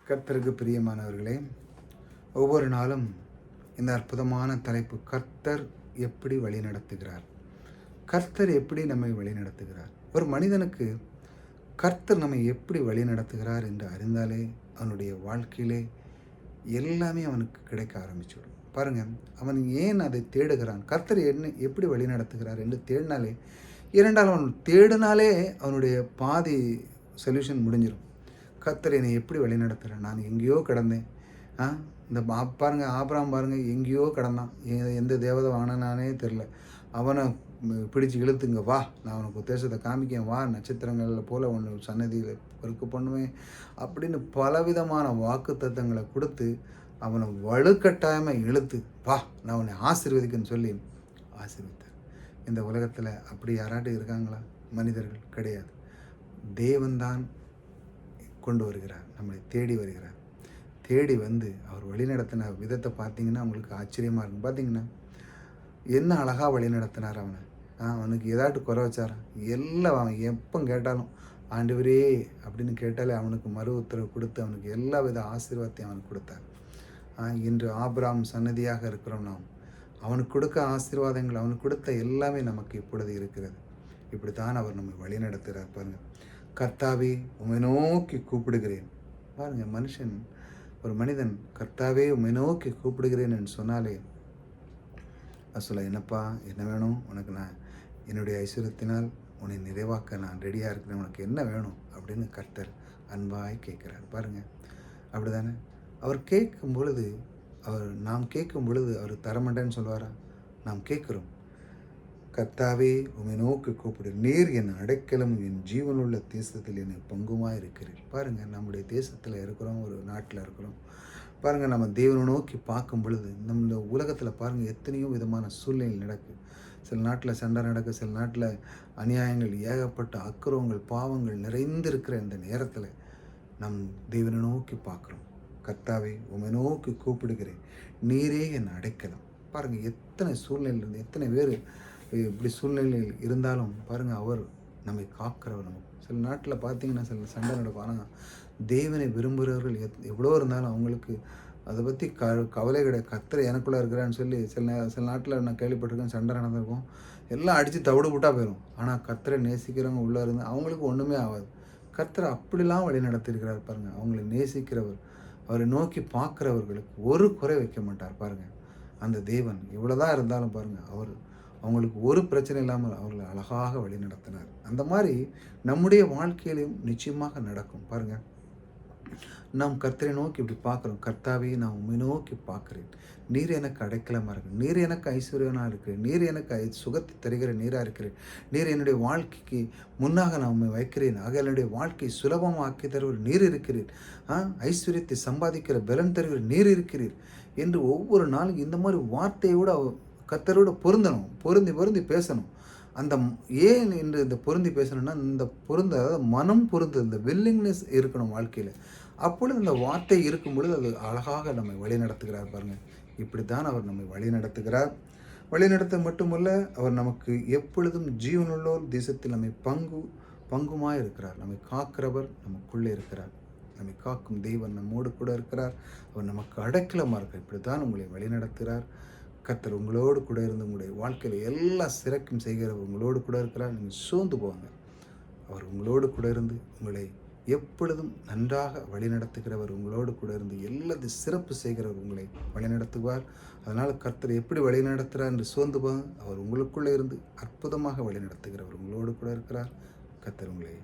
கர்த்தருக்கு பிரியமானவர்களே, ஒவ்வொரு நாளும் இந்த அற்புதமான தலைப்பு, கர்த்தர் எப்படி வழி நடத்துகிறார்? கர்த்தர் எப்படி நம்மை வழி நடத்துகிறார்? ஒரு மனிதனுக்கு கர்த்தர் நம்மை எப்படி வழி நடத்துகிறார் என்று அறிந்தாலே அவனுடைய வாழ்க்கையிலே எல்லாமே அவனுக்கு கிடைக்க ஆரம்பிச்சுவிடும். பாருங்கள், அவன் ஏன் அதை தேடுகிறான்? கர்த்தர் என்ன எப்படி வழி நடத்துகிறார் என்று தேடினாலே, இரண்டால் அவன் தேடினாலே அவனுடைய பாதி சொல்யூஷன் முடிஞ்சிடும். கர்த்தர் என்னை எப்படி வழி நடத்துகிறார்? நான் எங்கேயோ கிடந்தேன். இந்த பாருங்கள், ஆபிரகாம் பாருங்கள், எங்கேயோ கிடந்தான். எந்த தேவதை வாங்கினானே தெரில. அவனை பிடிச்சி இழுத்துங்க, வா, நான் உனக்கு உத்தேசத்தை காமிக்கேன், வா, நட்சத்திரங்களில் போல் ஒன்று சன்னதியில் பெருக்கு பண்ணுவேன் அப்படின்னு பலவிதமான வாக்கு தத்தங்களை கொடுத்து அவனை வலுக்கட்டாயமாக இழுத்து, வா, நான் உன்னை ஆசீர்வதிக்கன்னு சொல்லி ஆசீர்வித்தார். இந்த உலகத்தில் அப்படி யாராட்டும் இருக்காங்களா? மனிதர்கள் கிடையாது. தேவன்தான் கொண்டு வருகிறார், நம்மளை தேடி வருகிறார். தேடி வந்து அவர் வழிநடத்தின விதத்தை பார்த்தீங்கன்னா அவங்களுக்கு ஆச்சரியமாக இருக்கும். பார்த்தீங்கன்னா என்ன அழகாக வழி நடத்தினார் அவனை. அவனுக்கு ஏதாட்டு குறை வச்சாரா? எல்லாம் அவன் எப்போ கேட்டாலும் ஆண்டவரே அப்படின்னு கேட்டாலே அவனுக்கு மறு உத்தரவு கொடுத்து அவனுக்கு எல்லா வித ஆசீர்வாதத்தையும் அவனுக்கு கொடுத்தார். இன்று ஆபிரகாம் சன்னதியாக இருக்கிறோம் நாம். அவனுக்கு கொடுக்க ஆசீர்வாதங்கள், அவனுக்கு கொடுத்த எல்லாமே நமக்கு இப்பொழுது இருக்கிறது. இப்படித்தான் அவர் நம்மை வழி நடத்துகிறார். பாருங்கள், கர்த்தாவே உம்மை நோக்கி கூப்பிடுகிறேன். பாருங்கள், ஒரு மனிதன் கர்த்தாவே உம்மை நோக்கி கூப்பிடுகிறேன் என்று சொன்னாலே சொல்ல, என்னப்பா, என்ன வேணும் உனக்கு? நான் என்னுடைய ஐஸ்வர்யத்தினால் உன்னை நிறைவாக்க நான் ரெடியாக இருக்கிறேன், உனக்கு என்ன வேணும் அப்படின்னு கர்த்தர் அன்பாய் கேட்குறார். பாருங்கள், அப்படி தானே அவர் கேட்கும் பொழுது, நாம் கேட்கும் பொழுது அவர் தரமாட்டேன்னு சொல்லுவாரா? நாம் கேட்குறோம். கர்த்தாவே உம்மை நோக்கி கூப்பிடு, நீர் என் அடைக்கலம், என் ஜீவனுள்ள தேசத்தில் என்னை பங்குமாக இருக்கிறீர். பாருங்கள், நம்முடைய தேசத்தில் இருக்கிறோம், ஒரு நாட்டில் இருக்கிறோம். பாருங்கள், நம்ம தேவனை நோக்கி பார்க்கும் பொழுது நம்ம உலகத்தில் பாருங்கள் எத்தனையோ விதமான சூழ்நிலை நடக்குது. சில நாட்டில் சண்டை நடக்கு, சில நாட்டில் அநியாயங்கள், ஏகப்பட்ட அக்கிரமங்கள், பாவங்கள் நிறைந்திருக்கிற இந்த நேரத்தில் நம் தேவனை நோக்கி பார்க்குறோம். கர்த்தாவே உம்மை நோக்கி கூப்பிடுகிறேன், நீரே என் அடைக்கலம். பாருங்கள், எத்தனை சூழ்நிலையிலிருந்து எத்தனை பேர் இப்படி சூழ்நிலையில் இருந்தாலும் பாருங்கள், அவர் நம்மை காக்கிறவர். நமக்கு சில நாட்டில் பார்த்தீங்கன்னா சில சண்டை நடக்கும். ஆனால் தேவனை விரும்புகிறவர்கள் எவ்வளோ இருந்தாலும் அவங்களுக்கு அதை பற்றி கவலை கிடையாது. கர்த்தர் எனக்குள்ளே இருக்கிறான்னு சொல்லி சில நாட்டில் நான் கேள்விப்பட்டிருக்கேன், சண்டை நடந்திருக்கும், எல்லாம் அடித்து தவிடு விட்டா போயிடும். ஆனால் கர்த்தரை நேசிக்கிறவங்க உள்ளே இருந்து அவங்களுக்கு ஒன்றுமே ஆகாது. கர்த்தரை அப்படிலாம் வழி நடத்தியிருக்கிறார். பாருங்கள், அவங்களை நேசிக்கிறவர், அவரை நோக்கி பார்க்குறவர்களுக்கு ஒரு குறை வைக்க மாட்டார். பாருங்கள், அந்த தேவன் இவ்வளோதான் இருந்தாலும் பாருங்கள், அவங்களுக்கு ஒரு பிரச்சனை இல்லாமல் அவர்களை அழகாக வழி நடத்தினார். அந்த மாதிரி நம்முடைய வாழ்க்கையிலையும் நிச்சயமாக நடக்கும். பாருங்கள், நாம் கர்த்தரை நோக்கி இப்படி பார்க்குறோம். கர்த்தாவே நான் உம்மை நோக்கி பார்க்குறேன், நீர் எனக்கு அடைக்கலமாக இருக்கிறேன், நீர் எனக்கு ஐஸ்வர்யனாக இருக்கிறேன், நீர் எனக்கு சுகத்தை தருகிற நீராக இருக்கிறேன், நீர் என்னுடைய வாழ்க்கைக்கு முன்னாக நான் உண்மை வைக்கிறேன், ஆக என்னுடைய வாழ்க்கை சுலபமாக ஆக்கி தருவர் நீர் இருக்கிறீர், ஐஸ்வர்யத்தை சம்பாதிக்கிற பலன் தருகிற நீர் இருக்கிறீர் என்று ஒவ்வொரு நாளும் இந்த மாதிரி வார்த்தையோடு கர்த்தரோடு பொருந்தி பேசணும். அந்த ஏன் என்று இந்த பொருந்தி பேசணும்னா, இந்த அதாவது மனம் பொருந்து, இந்த வில்லிங்னஸ் இருக்கணும் வாழ்க்கையில். அப்பொழுது இந்த வார்த்தை இருக்கும் பொழுது அது அழகாக நம்மை வழி நடத்துகிறார். பாருங்கள், இப்படித்தான் அவர் நம்மை வழி நடத்துகிறார். வழி நடத்த மட்டுமல்ல, அவர் நமக்கு எப்பொழுதும் ஜீவனுள்ளோர் தேசத்தில் நம்மை பங்குமாய் இருக்கிறார். நம்மை காக்கிறவர் நமக்குள்ளே இருக்கிறார். நம்மை காக்கும் தெய்வன் நம்மோடு கூட இருக்கிறார். அவர் நமக்கு அடைக்கலமாக இருக்கிறார். இப்படித்தான் உங்களை வழி நடத்துகிறார். கர்த்தர் உங்களோடு கூட இருந்து உங்களுடைய வாழ்க்கையில் எல்லா சிறக்கும் செய்கிறவர் உங்களோடு கூட இருக்கிறார். நீங்கள் சோர்ந்து போவாங்க. அவர் உங்களோடு கூட இருந்து உங்களை எப்பொழுதும் நன்றாக வழிநடத்துகிறவர், உங்களோடு கூட இருந்து எல்லாத்தையும் சிறப்பு செய்கிறவர் உங்களை வழிநடத்துவார். அதனால் கர்த்தர் எப்படி வழி நடத்துகிறார் என்று சோர்ந்து போவாங்க. அவர் உங்களுக்குள்ளே இருந்து அற்புதமாக வழி நடத்துகிறவர் உங்களோடு கூட இருக்கிறார். கர்த்தர் உங்களை